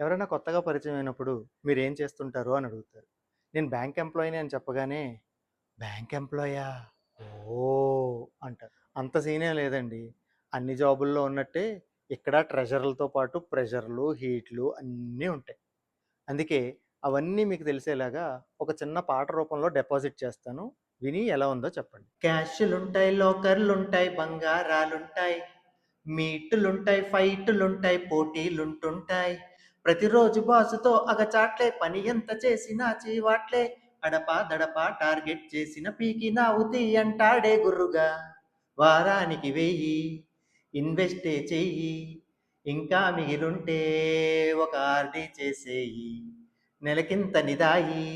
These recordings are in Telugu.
ఎవరైనా కొత్తగా పరిచయం అయినప్పుడు మీరేం చేస్తుంటారు అని అడుగుతారు. నేను బ్యాంక్ ఎంప్లాయీని అని చెప్పగానే, బ్యాంక్ ఎంప్లాయా? ఓహ్! అంటారు. అంత సీనేం లేదండి. అన్ని జాబుల్లో ఉన్నట్టే ఇక్కడ ట్రెజర్‌లతో పాటు ప్రెషర్‌లు, హీట్‌లు అన్నీ ఉంటాయి. అందుకే అవన్నీ మీకు తెలిసేలాగా ఒక చిన్న పాట రూపంలో డిపాజిట్ చేస్తాను. విని ఎలా ఉందో చెప్పండి. క్యాషులుంటాయి, లోకర్లుంటాయి, బంగారాలుంటాయి, మీటులుంటాయి, ఫైటులుంటాయి, పోటీలుంటుంటాయి. ప్రతిరోజు బాసుతో అగచాట్లే, పని ఎంత చేసినా చీవాట్లే. అడపా దడపా టార్గెట్ చేసిన పీకినా ఉతి అంటాడే గుర్రుగా. వారానికి 1000 ఇన్వెస్టే చెయ్యి, ఇంకా మిగిలుంటే ఒక ఆర్‌డి చేసేయి. నెలకింత నిదాయి,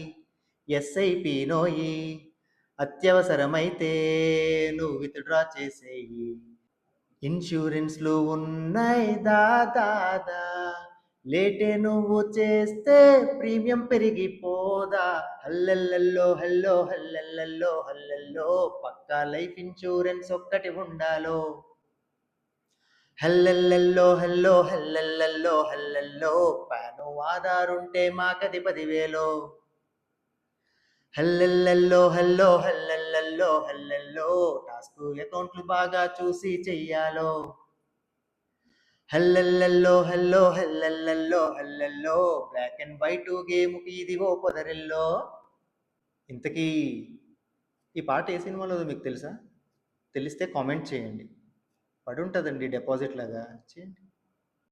ఎస్ఐపి నోయి, అత్యవసరమైతే నువ్వు విత్‌డ్రా చేసేయి. ఇన్సూరెన్స్‌లు ఉన్నాయి దాదా, లేటే నువ్వు చేస్తే ప్రీమియం పెరిగిపోదా. హల్లెల్లల్లో హల్లో హల్లెల్లల్లో హల్లెల్లో, పక్కా లైఫ్ ఇన్సూరెన్స్ ఒక్కటి ఉండాలో. హల్లెల్లల్లో హల్లో హల్లెల్లల్లో హల్లెల్లో, పాను ఆధారుంటే మాకది 10,000. హల్లెల్లల్లో హల్లో హల్లెల్లల్లో హల్లెల్లో, టాస్కు అకౌంట్లు బాగా చూసి చెయ్యాలో. హల్లెల్లల్లో హల్లో హల్లెల్లల్లో హల్లెల్లో, బ్లాక్ అండ్ వైట్ గేమ్‌కి ఇదిగో పొదరిల్లో. ఇంతకీ ఈ పాట ఏ సినిమాలోదో మీకు తెలుసా? తెలిస్తే కామెంట్ చేయండి. పడుంటదండి డిపాజిట్ లాగా. చేయండి.